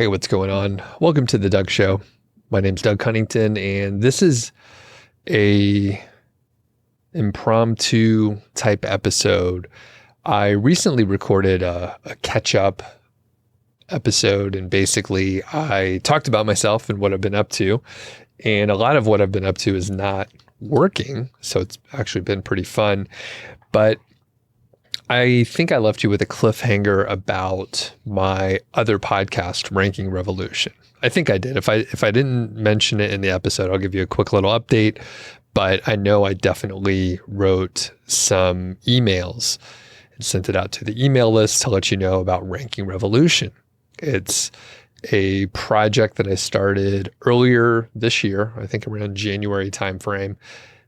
Hey, what's going on? Welcome to the Doug Show. My name's Doug Cunnington, and this is a impromptu type episode. I recently recorded a catch-up episode, and basically I talked about myself and what I've been up to, and a lot of what I've been up to is not working, so it's actually been pretty fun. But I think I left you with a cliffhanger about my other podcast, Ranking Revolution. I think I did. If I didn't mention it in the episode, I'll give you a quick little update. But I know I definitely wrote some emails and sent it out to the email list to let you know about Ranking Revolution. It's a project that I started earlier this year, I think around January timeframe.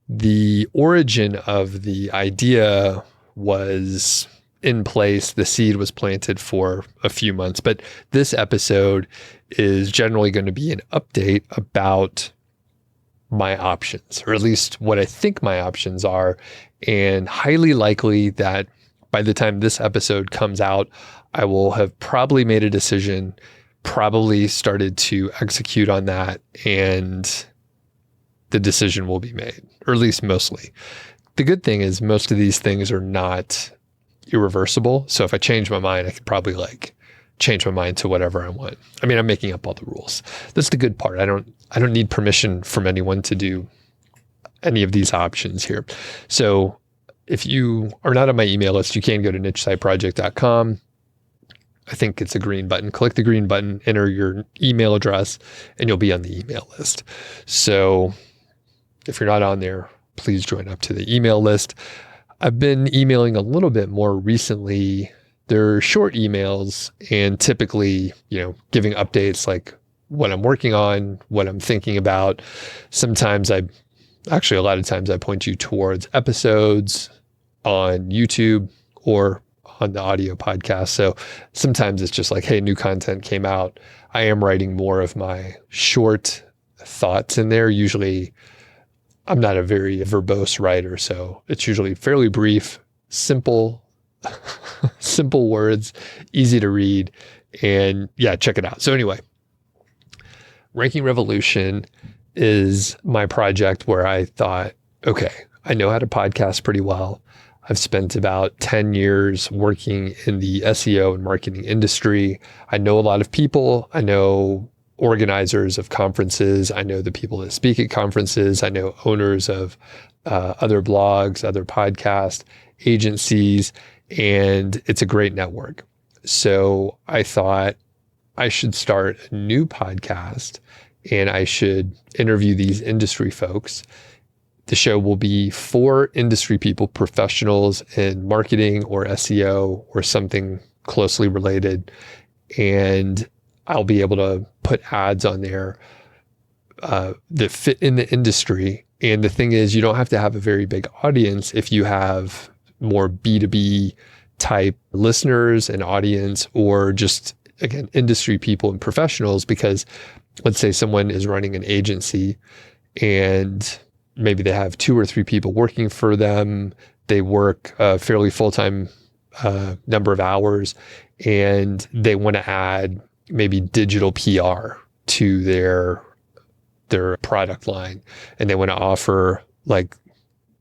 The origin of the idea was in place. The seed was planted for a few months, but this episode is generally going to be an update about my options, or at least what I think my options are. And highly likely that by the time this episode comes out, I will have probably made a decision, probably started to execute on that, and the decision will be made, or at least mostly. The good thing is most of these things are not irreversible. So if I change my mind, I could probably change my mind to whatever I want. I mean, I'm making up all the rules. That's the good part. I don't need permission from anyone to do any of these options here. So if you are not on my email list, you can go to nichesiteproject.com. I think it's a green button. Click the green button, enter your email address, and you'll be on the email list. So if you're not on there, please join up to the email list. I've been emailing a little bit more recently. They're short emails and typically, giving updates like what I'm working on, what I'm thinking about. A lot of times I point you towards episodes on YouTube or on the audio podcast. So sometimes it's just like, hey, new content came out. I am writing more of my short thoughts in there. Usually I'm not a very verbose writer, so it's usually fairly brief, simple words, easy to read, and yeah, check it out. So anyway, Ranking Revolution is my project where I thought, okay, I know how to podcast pretty well. I've spent about 10 years working in the SEO and marketing industry. I know a lot of people. I know organizers of conferences. I know the people that speak at conferences. I know owners of other blogs, other podcast agencies, and it's a great network. So I thought I should start a new podcast and I should interview these industry folks. The show will be for industry people, professionals in marketing or SEO or something closely related. And I'll be able to put ads on there that fit in the industry. And the thing is, you don't have to have a very big audience if you have more B2B type listeners and audience, or just, again, industry people and professionals. Because let's say someone is running an agency and maybe they have 2 or 3 people working for them. They work a fairly full-time number of hours, and they want to add maybe digital PR to their product line, and they want to offer like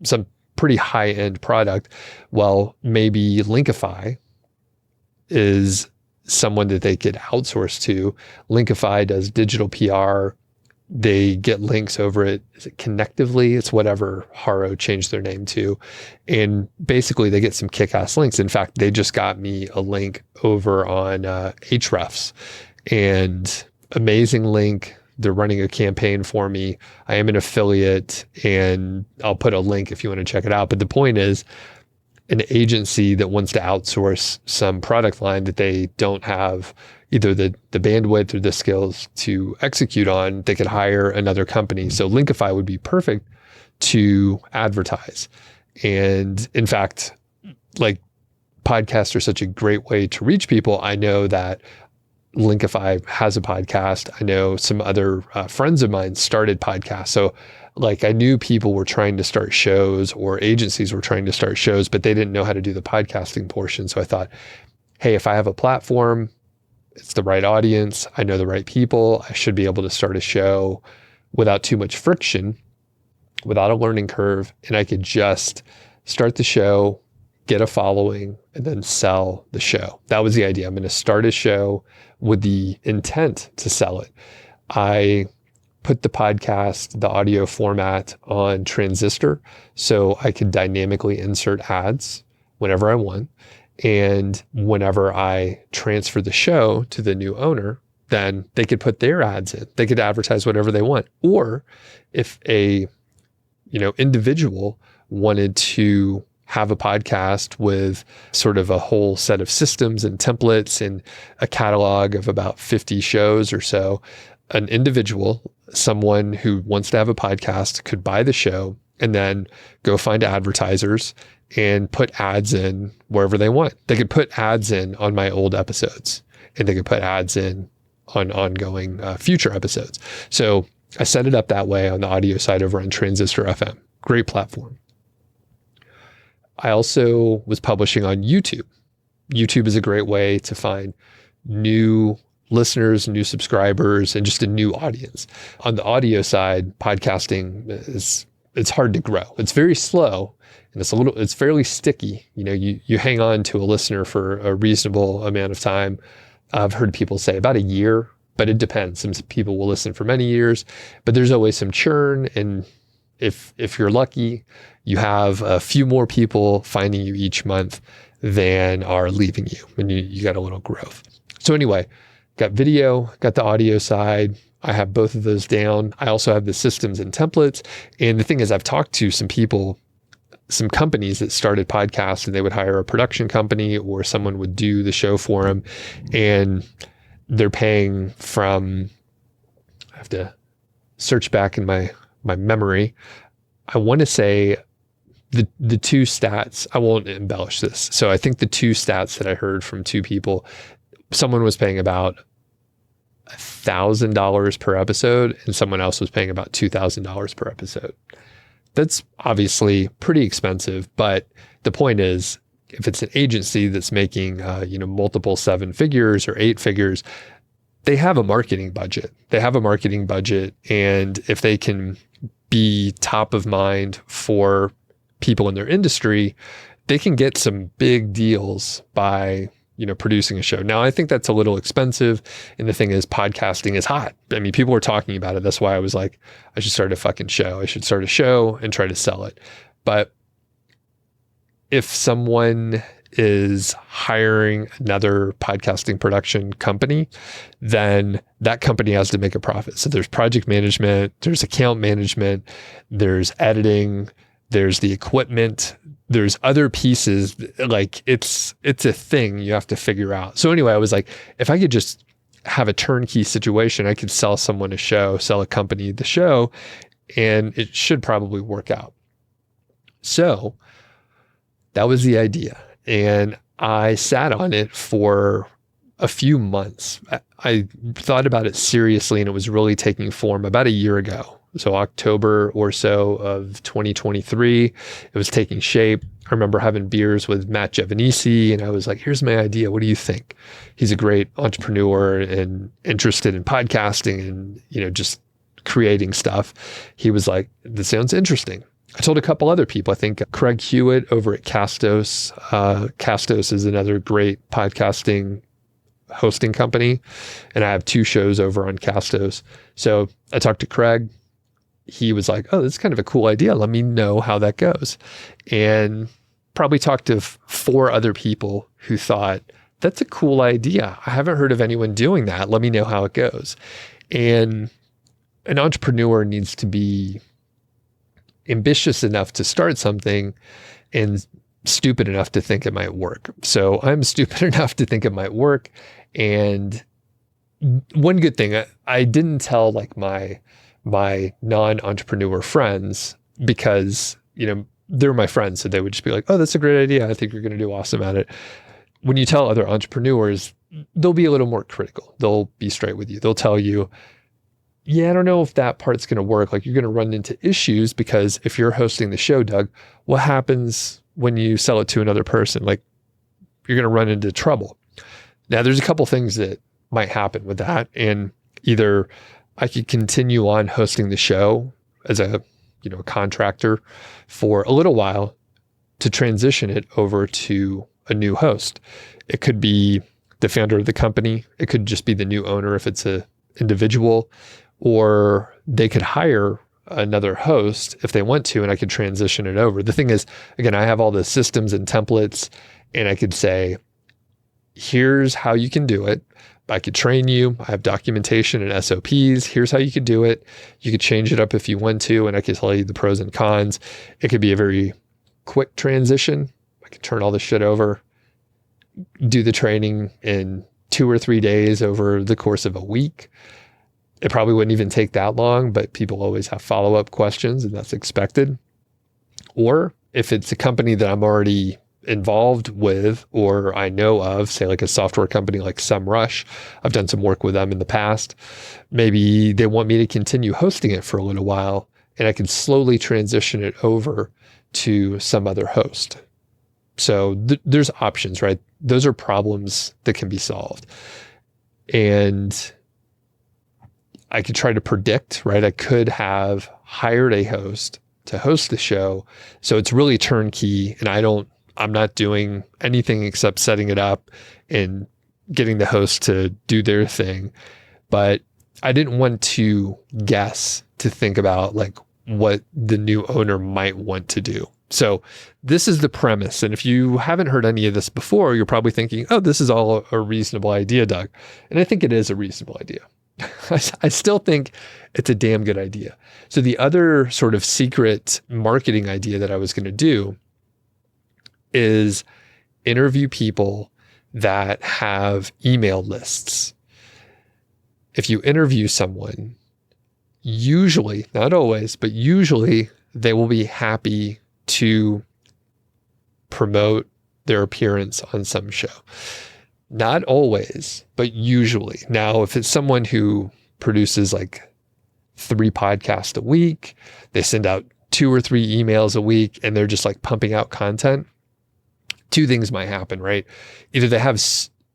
some pretty high-end product. Well, maybe Linkifi is someone that they could outsource to. Linkifi does digital PR. They get links over it. Is it Connectively? It's whatever Haro changed their name to. And basically they get some kick-ass links. In fact, they just got me a link over on Ahrefs, and amazing link. They're running a campaign for me. I am an affiliate, and I'll put a link if you want to check it out. But the point is, an agency that wants to outsource some product line that they don't have either the bandwidth or the skills to execute on, they could hire another company. So Linkifi would be perfect to advertise. And in fact, like, podcasts are such a great way to reach people. I know that Linkifi has a podcast. I know some other friends of mine started podcasts. So like, I knew people were trying to start shows, or agencies were trying to start shows, but they didn't know how to do the podcasting portion. So I thought, hey, if I have a platform, It's the right audience. I know the right people. I should be able to start a show without too much friction, without a learning curve. And I could just start the show, get a following, and then sell the show. That was the idea. I'm going to start a show with the intent to sell it. I put the podcast, the audio format on Transistor so I could dynamically insert ads whenever I want. And whenever I transfer the show to the new owner, then they could put their ads in. They could advertise whatever they want. Or if a, individual wanted to have a podcast with sort of a whole set of systems and templates and a catalog of about 50 shows or so, an individual, someone who wants to have a podcast, could buy the show and then go find advertisers and put ads in wherever they want. They could put ads in on my old episodes, and they could put ads in on ongoing future episodes. So I set it up that way on the audio side over on Transistor FM. Great platform. I also was publishing on YouTube. YouTube is a great way to find new listeners, new subscribers, and just a new audience. On the audio side, podcasting it's hard to grow. It's very slow, and it's fairly sticky. You hang on to a listener for a reasonable amount of time. I've heard people say about a year, but it depends. Some people will listen for many years, but there's always some churn. And if you're lucky, you have a few more people finding you each month than are leaving you, and you got a little growth. So anyway, got video, got the audio side. I have both of those down. I also have the systems and templates. And the thing is, I've talked to some people, some companies that started podcasts, and they would hire a production company or someone would do the show for them. And they're paying from, I have to search back in my memory. I want to say the two stats, I won't embellish this. So I think the two stats that I heard from two people, someone was paying about $1,000 per episode and someone else was paying about $2,000 per episode. That's obviously pretty expensive, but the point is, if it's an agency that's making multiple 7 figures or 8 figures, they have a marketing budget. And if they can be top of mind for people in their industry, they can get some big deals by producing a show. Now, I think that's a little expensive. And the thing is, podcasting is hot. I mean, people were talking about it. That's why I was like, I should start a fucking show. I should start a show and try to sell it. But if someone is hiring another podcasting production company, then that company has to make a profit. So there's project management, there's account management, there's editing, there's the equipment, there's other pieces. Like it's a thing you have to figure out. So anyway, I was like, if I could just have a turnkey situation, I could sell someone a show, sell a company the show, and it should probably work out. So that was the idea. And I sat on it for a few months. I thought about it seriously, and it was really taking form about a year ago. So October or so of 2023, it was taking shape. I remember having beers with Matt Giovanisi, and I was like, here's my idea. What do you think? He's a great entrepreneur and interested in podcasting and, just creating stuff. He was like, this sounds interesting. I told a couple other people. I think Craig Hewitt over at Castos. Castos is another great podcasting hosting company, and I have 2 shows over on Castos. So I talked to Craig. He was like, oh, that's kind of a cool idea. Let me know how that goes. And probably talked to 4 other people who thought, that's a cool idea. I haven't heard of anyone doing that. Let me know how it goes. And an entrepreneur needs to be ambitious enough to start something and stupid enough to think it might work. So I'm stupid enough to think it might work. And one good thing, I didn't tell like my non-entrepreneur friends because, they're my friends. So they would just be like, oh, that's a great idea. I think you're going to do awesome at it. When you tell other entrepreneurs, they'll be a little more critical. They'll be straight with you. They'll tell you, yeah, I don't know if that part's going to work. Like, you're going to run into issues because if you're hosting the show, Doug, what happens when you sell it to another person? Like, you're going to run into trouble. Now, there's a couple things that might happen with that. And either I could continue on hosting the show as a contractor for a little while to transition it over to a new host. It could be the founder of the company. It could just be the new owner if it's a individual, or they could hire another host if they want to, and I could transition it over. The thing is, again, I have all the systems and templates, and I could say, here's how you can do it. I could train you. I have documentation and SOPs. Here's how you could do it. You could change it up if you want to, and I could tell you the pros and cons. It could be a very quick transition. I could turn all this shit over, do the training in 2 or 3 days over the course of a week. It probably wouldn't even take that long, but people always have follow-up questions, and that's expected. Or if it's a company that I'm already involved with or I know of, say like a software company like SEMrush, I've done some work with them in the past. Maybe they want me to continue hosting it for a little while, and I can slowly transition it over to some other host. So there's options, right? Those are problems that can be solved. And I could try to predict, right? I could have hired a host to host the show. So it's really turnkey, and I'm not doing anything except setting it up and getting the host to do their thing. But I didn't want to guess to think about like what the new owner might want to do. So this is the premise. And if you haven't heard any of this before, you're probably thinking, oh, this is all a reasonable idea, Doug. And I think it is a reasonable idea. I still think it's a damn good idea. So the other sort of secret marketing idea that I was going to do is interview people that have email lists. If you interview someone, usually, not always, but usually they will be happy to promote their appearance on some show. Not always, but usually. Now, if it's someone who produces like 3 podcasts a week, they send out 2 or 3 emails a week, and they're just like pumping out content, 2 things might happen, right? Either they have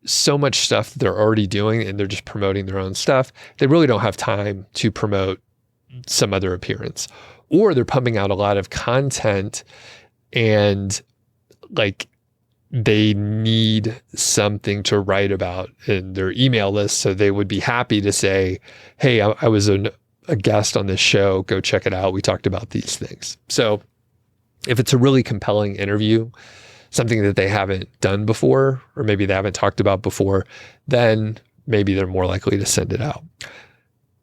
so much stuff that they're already doing and they're just promoting their own stuff. They really don't have time to promote some other appearance, or they're pumping out a lot of content and like they need something to write about in their email list. So they would be happy to say, hey, I was a guest on this show. Go check it out. We talked about these things. So if it's a really compelling interview, something that they haven't done before, or maybe they haven't talked about before, then maybe they're more likely to send it out.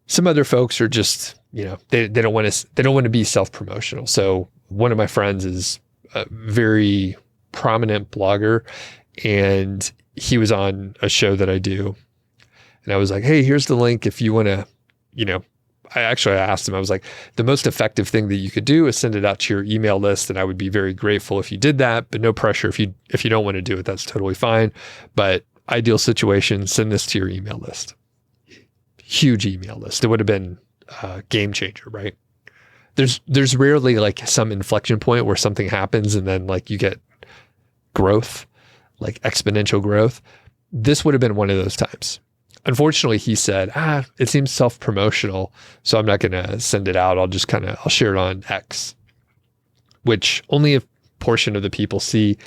Some other folks are just, they don't want to be self-promotional. So one of my friends is a very prominent blogger, and he was on a show that I do. And I was like, hey, here's the link if you want to, I asked him, I was like, the most effective thing that you could do is send it out to your email list. And I would be very grateful if you did that, but no pressure. If you don't want to do it, that's totally fine. But ideal situation, send this to your email list. Huge email list. It would have been a game changer, right? There's rarely like some inflection point where something happens and then like you get growth, like exponential growth. This would have been one of those times. Unfortunately, he said, it seems self-promotional, so I'm not going to send it out. I'll share it on X, which only a portion of the people see.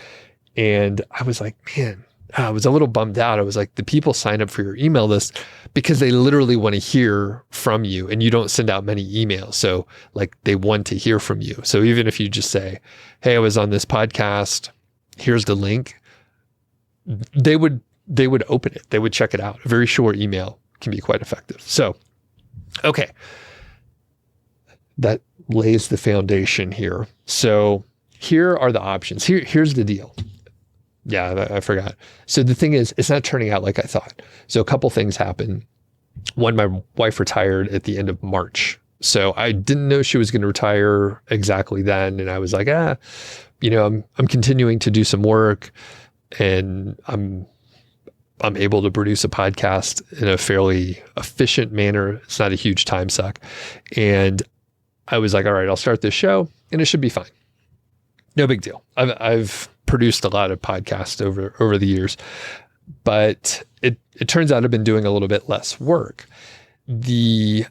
And I was like, man, I was a little bummed out. I was like, the people sign up for your email list because they literally want to hear from you, and you don't send out many emails. So like they want to hear from you. So even if you just say, hey, I was on this podcast, here's the link, they would open it. They would check it out. A very short email can be quite effective. So, okay. That lays the foundation here. So here are the options. Here's the deal. Yeah, I forgot. So the thing is, it's not turning out like I thought. So a couple things happened. One, my wife retired at the end of March. So I didn't know she was going to retire exactly then. And I was like, I'm continuing to do some work, and I'm able to produce a podcast in a fairly efficient manner. It's not a huge time suck. And I was like, all right, I'll start this show and it should be fine. No big deal. I've produced a lot of podcasts over the years, but it turns out I've been doing a little bit less work. The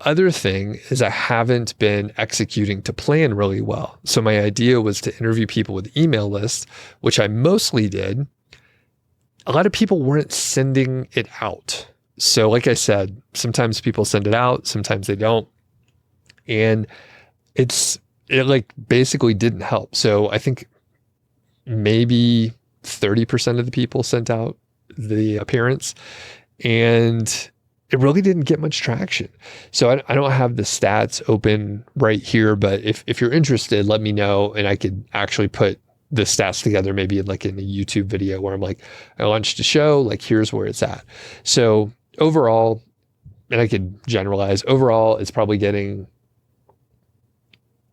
other thing is I haven't been executing to plan really well. So my idea was to interview people with email lists, which I mostly did. A lot of people weren't sending it out. So like I said, sometimes people send it out, sometimes they don't. And it like basically didn't help. So I think maybe 30% of the people sent out the appearance, and it really didn't get much traction. So I don't have the stats open right here, but if you're interested, let me know, and I could actually put the stats together, maybe in a YouTube video where I'm like, I launched a show, like here's where it's at. So overall, and I could generalize, overall it's probably getting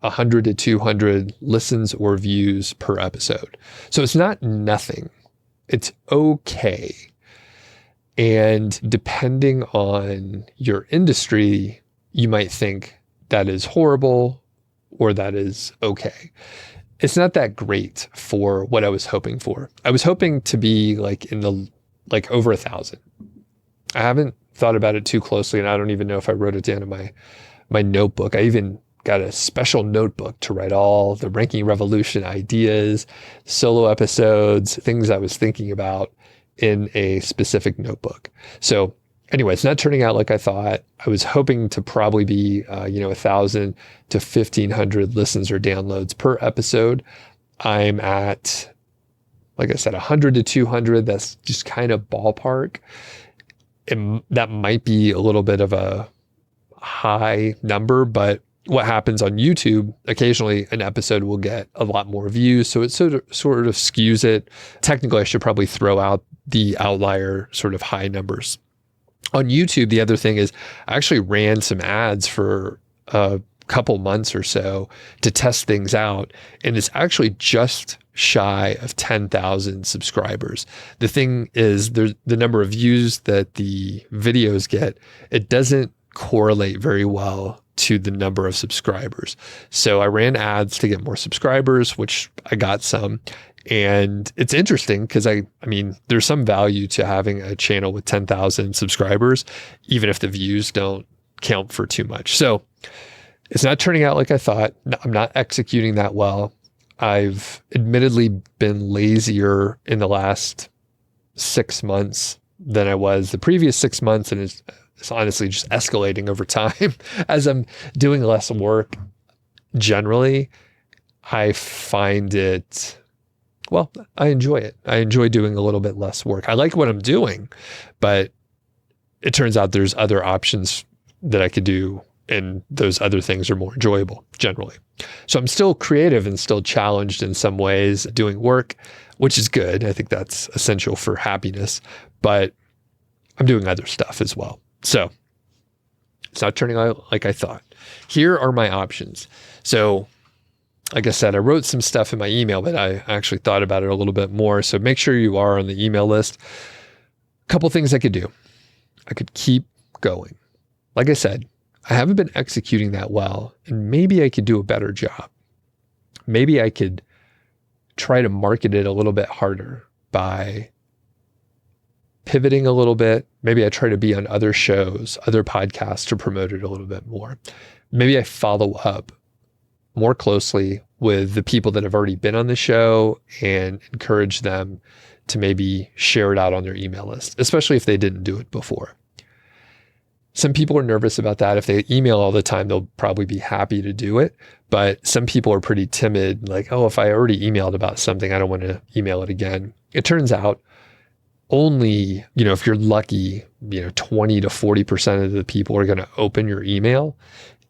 100 to 200 listens or views per episode. So it's not nothing. It's okay. And depending on your industry, you might think that is horrible or that is okay. It's not that great for what I was hoping for. I was hoping to be in the over 1,000. I haven't thought about it too closely, and I don't even know if I wrote it down in my notebook. I even got a special notebook to write all the Ranking Revolution ideas, solo episodes, things I was thinking about in a specific notebook. So anyway, it's not turning out like I thought. I was hoping to probably be, 1,000 to 1,500 listens or downloads per episode. I'm at, like I said, 100 to 200. That's just kind of ballpark. And that might be a little bit of a high number, but what happens on YouTube, occasionally an episode will get a lot more views. So it sort of skews it. Technically, I should probably throw out the outlier sort of high numbers. On YouTube, the other thing is I actually ran some ads for a couple months or so to test things out. And it's actually just shy of 10,000 subscribers. The thing is, the number of views that the videos get, it doesn't correlate very well to the number of subscribers. So I ran ads to get more subscribers, which I got some. And it's interesting because I mean, there's some value to having a channel with 10,000 subscribers, even if the views don't count for too much. So it's not turning out like I thought. I'm not executing that well. I've admittedly been lazier in the last 6 months than I was the previous 6 months. And it's honestly just escalating over time as I'm doing less work. Generally, I find it, well, I enjoy it. I enjoy doing a little bit less work. I like what I'm doing, but it turns out there's other options that I could do, and those other things are more enjoyable generally. So I'm still creative and still challenged in some ways doing work, which is good. I think that's essential for happiness, but I'm doing other stuff as well. So it's not turning out like I thought. Here are my options. So like I said, I wrote some stuff in my email, but I actually thought about it a little bit more. So make sure you are on the email list. A couple things I could do. I could keep going. Like I said, I haven't been executing that well, and maybe I could do a better job. Maybe I could try to market it a little bit harder by pivoting a little bit. Maybe I try to be on other shows, other podcasts to promote it a little bit more. Maybe I follow up more closely with the people that have already been on the show and encourage them to maybe share it out on their email list, especially if they didn't do it before. Some people are nervous about that. If they email all the time, they'll probably be happy to do it. But some people are pretty timid, like, oh, if I already emailed about something, I don't want to email it again. It turns out only, if you're lucky, 20 to 40% of the people are going to open your email,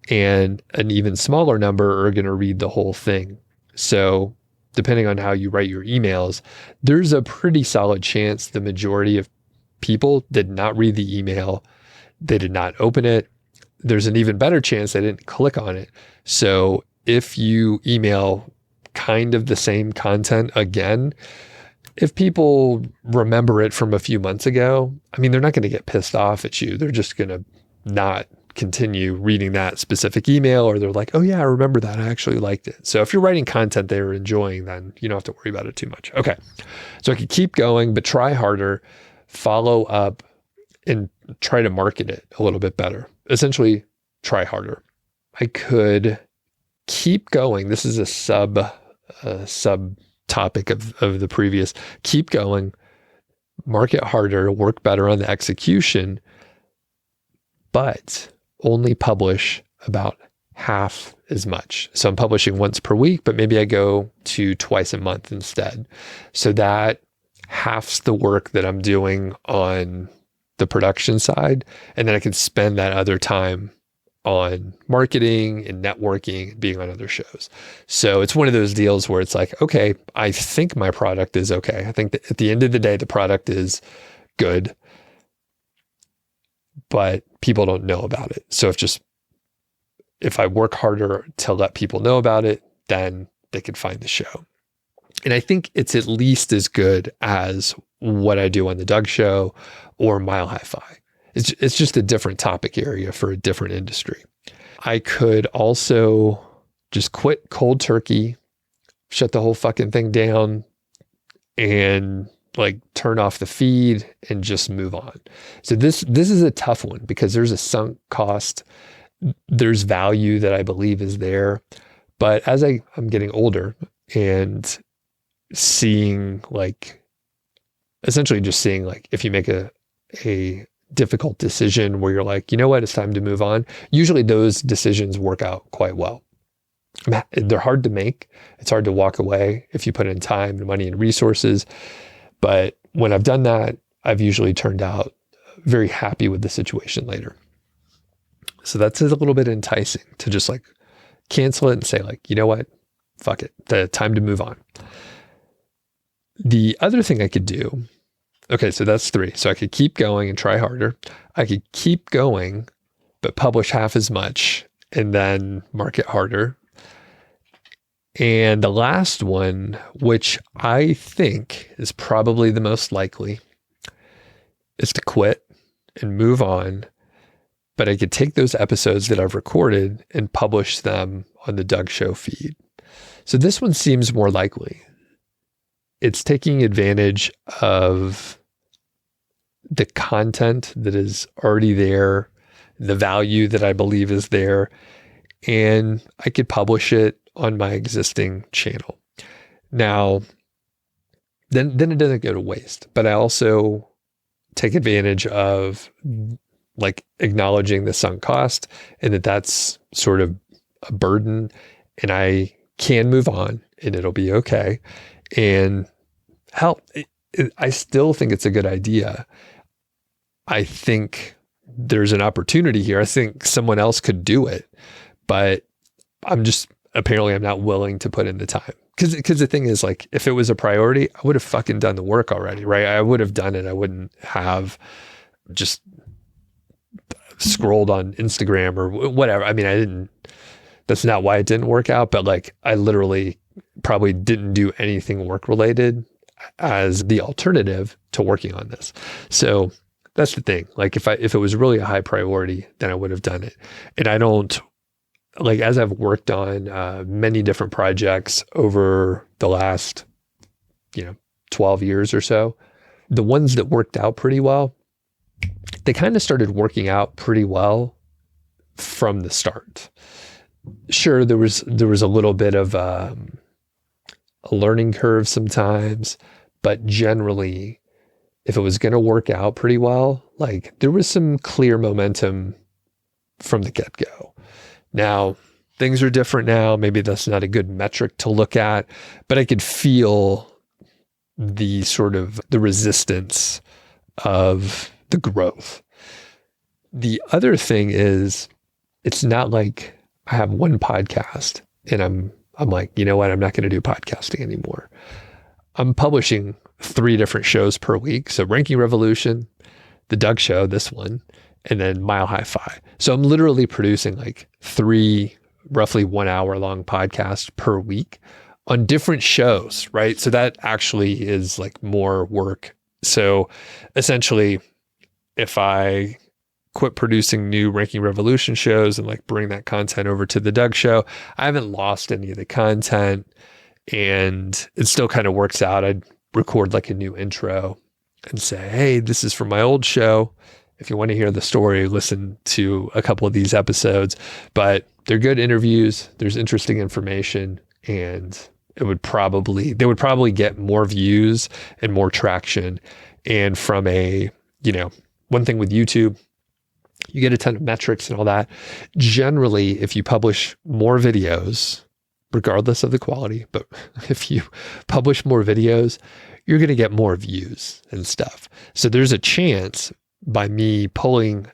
and an even smaller number are going to read the whole thing. So depending on how you write your emails, there's a pretty solid chance the majority of people did not read the email. They did not open it. There's an even better chance they didn't click on it. So if you email kind of the same content again, if people remember it from a few months ago, I mean, they're not going to get pissed off at you. They're just going to not continue reading that specific email, or they're like, oh yeah, I remember that. I actually liked it. So if you're writing content they're enjoying, then you don't have to worry about it too much. Okay. So I could keep going, but try harder. follow up and try to market it a little bit better. Essentially, try harder. I could keep going. This is a sub topic of the previous. Keep going, market harder, work better on the execution, but only publish about half as much. So I'm publishing once per week, but maybe I go to twice a month instead. So that halves the work that I'm doing on the production side. And then I can spend that other time on marketing and networking and being on other shows. So it's one of those deals where it's like, okay, I think my product is okay. I think that at the end of the day, the product is good, but people don't know about it. So if I work harder to let people know about it, then they can find the show. And I think it's at least as good as what I do on the Doug Show or Mile High Fi. It's just a different topic area for a different industry. I could also just quit cold turkey, shut the whole fucking thing down, and like turn off the feed and just move on. So this is a tough one because there's a sunk cost. There's value that I believe is there. But as I'm getting older and seeing essentially just seeing if you make a difficult decision where you're like, you know what, it's time to move on. Usually those decisions work out quite well. They're hard to make. It's hard to walk away if you put in time and money and resources. But when I've done that, I've usually turned out very happy with the situation later. So that's a little bit enticing to just cancel it and say you know what, fuck it, the time to move on. The other thing I could do, okay, so that's 3. So I could keep going and try harder. I could keep going, but publish half as much and then market harder. And the last one, which I think is probably the most likely, is to quit and move on. But I could take those episodes that I've recorded and publish them on the Doug Show feed. So this one seems more likely. It's taking advantage of the content that is already there, the value that I believe is there, and I could publish it on my existing channel. Now, then it doesn't go to waste, but I also take advantage of acknowledging the sunk cost and that's sort of a burden, and I can move on and it'll be okay. And hell, I still think it's a good idea. I think there's an opportunity here. I think someone else could do it, but apparently I'm not willing to put in the time. Because the thing is, if it was a priority, I would have fucking done the work already, right? I would have done it. I wouldn't have just scrolled on Instagram or whatever. I mean, that's not why it didn't work out, but I literally probably didn't do anything work related as the alternative to working on this. So that's the thing. If it was really a high priority, then I would have done it. And I don't, as I've worked on many different projects over the last, 12 years or so, the ones that worked out pretty well, they kind of started working out pretty well from the start. Sure, there was a little bit of a learning curve sometimes, but generally, if it was going to work out pretty well, there was some clear momentum from the get-go. Now, things are different now. Maybe that's not a good metric to look at, but I could feel the resistance of the growth. The other thing is, it's not like I have one podcast and I'm like, you know what, I'm not going to do podcasting anymore. I'm publishing 3 different shows per week. So Ranking Revolution, the Doug Show, this one, and then Mile High Fi. So I'm literally producing 3 roughly 1 hour long podcasts per week on different shows, right? So that actually is more work. So essentially, if I quit producing new Ranking Revolution shows and bring that content over to the Doug Show, I haven't lost any of the content, and it still kind of works out. I'd record a new intro and say, hey, this is from my old show. If you want to hear the story, listen to a couple of these episodes. But they're good interviews. There's interesting information, and they would probably get more views and more traction. And from one thing with YouTube, you get a ton of metrics and all that. Generally, if you publish more videos, regardless of the quality, but if you publish more videos, you're going to get more views and stuff. So there's a chance by me pulling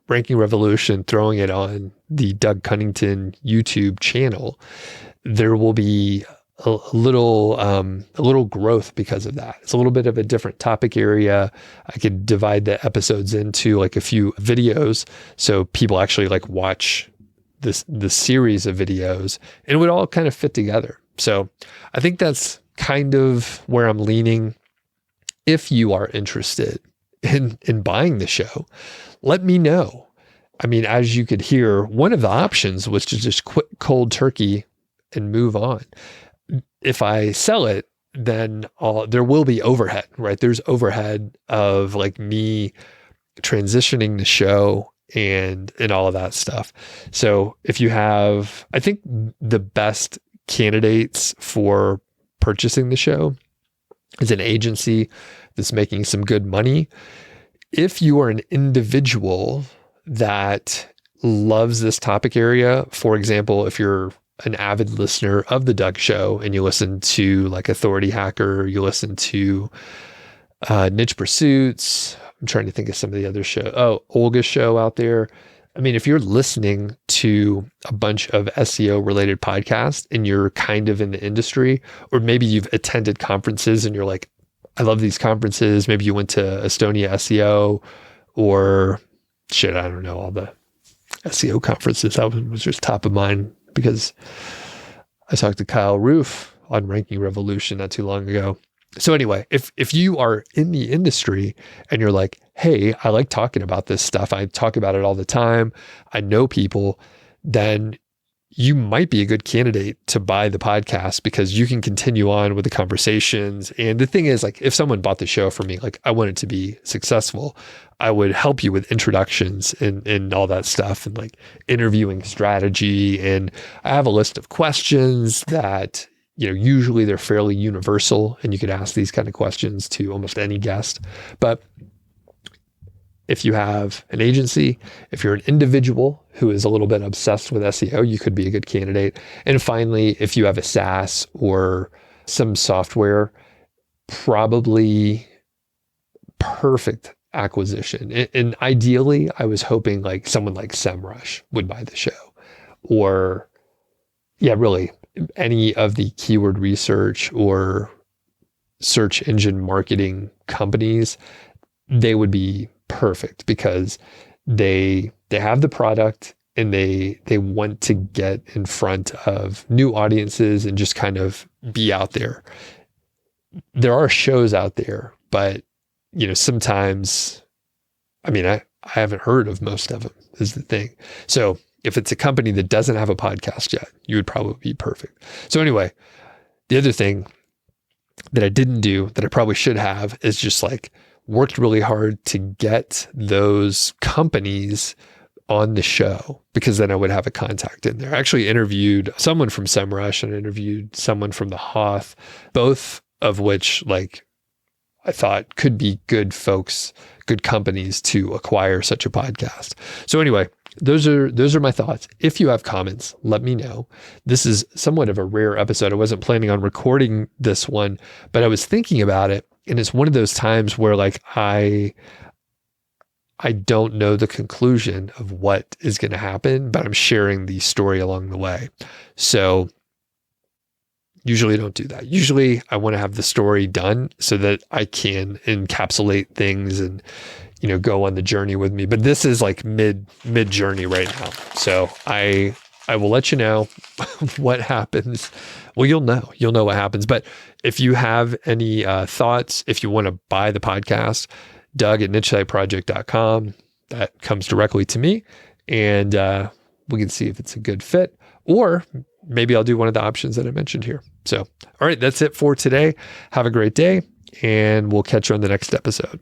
Ranking Revolution, throwing it on the Doug Cunnington YouTube channel, there will be a little growth because of that. It's a little bit of a different topic area. I could divide the episodes into like a few videos, so people actually like watch the series of videos, and it would all kind of fit together. So I think that's kind of where I'm leaning. If you are interested in buying the show, let me know. I mean, as you could hear, one of the options was to just quit cold turkey and move on. If I sell it, then there will be overhead, right? There's overhead of like me transitioning the show and all of that stuff. So if you have, I think the best candidates for purchasing the show is an agency that's making some good money. If you are an individual that loves this topic area, for example, if you're an avid listener of the Doug Show and you listen to like Authority Hacker, you listen to Niche Pursuits, I'm trying to think of some of the other shows. Oh, Olga's show out there. I mean, if you're listening to a bunch of SEO related podcasts and you're kind of in the industry, or maybe you've attended conferences and you're like, I love these conferences. Maybe you went to Estonia SEO or I don't know, all the SEO conferences. That was just top of mind because I talked to Kyle Roof on Ranking Revolution not too long ago. So anyway, if you are in the industry and you're like, hey, I like talking about this stuff, I talk about it all the time, I know people, then you might be a good candidate to buy the podcast because you can continue on with the conversations. And the thing is, like, if someone bought the show for me, like I want it to be successful, I would help you with introductions and all that stuff and like interviewing strategy. And I have a list of questions that, usually they're fairly universal and you could ask these kind of questions to almost any guest. But if you have an agency, if you're an individual who is a little bit obsessed with SEO, you could be a good candidate. And finally, if you have a SaaS or some software, probably perfect acquisition. And ideally, I was hoping like someone like SEMrush would buy the show, or really any of the keyword research or search engine marketing companies. They would be perfect because they have the product and they want to get in front of new audiences and just kind of be out there. There are shows out there, but sometimes, I haven't heard of most of them is the thing. So if it's a company that doesn't have a podcast yet, you would probably be perfect. So anyway, the other thing that I didn't do that I probably should have is just like worked really hard to get those companies on the show, because then I would have a contact in there. I actually interviewed someone from SEMrush and interviewed someone from the Hoth, both of which like I thought could be good folks, good companies to acquire such a podcast. So anyway, those are my thoughts. If you have comments, let me know. This is somewhat of a rare episode. I wasn't planning on recording this one, but I was thinking about it. And it's one of those times where like I don't know the conclusion of what is going to happen, but I'm sharing the story along the way. So usually I don't do that. Usually I want to have the story done so that I can encapsulate things and, go on the journey with me. But this is like mid journey right now. So I will let you know what happens. Well, you'll know what happens. But if you have any thoughts, if you want to buy the podcast, Doug@nichesiteproject.com, that comes directly to me, and we can see if it's a good fit, or maybe I'll do one of the options that I mentioned here. So, all right, that's it for today. Have a great day. and we'll catch you on the next episode.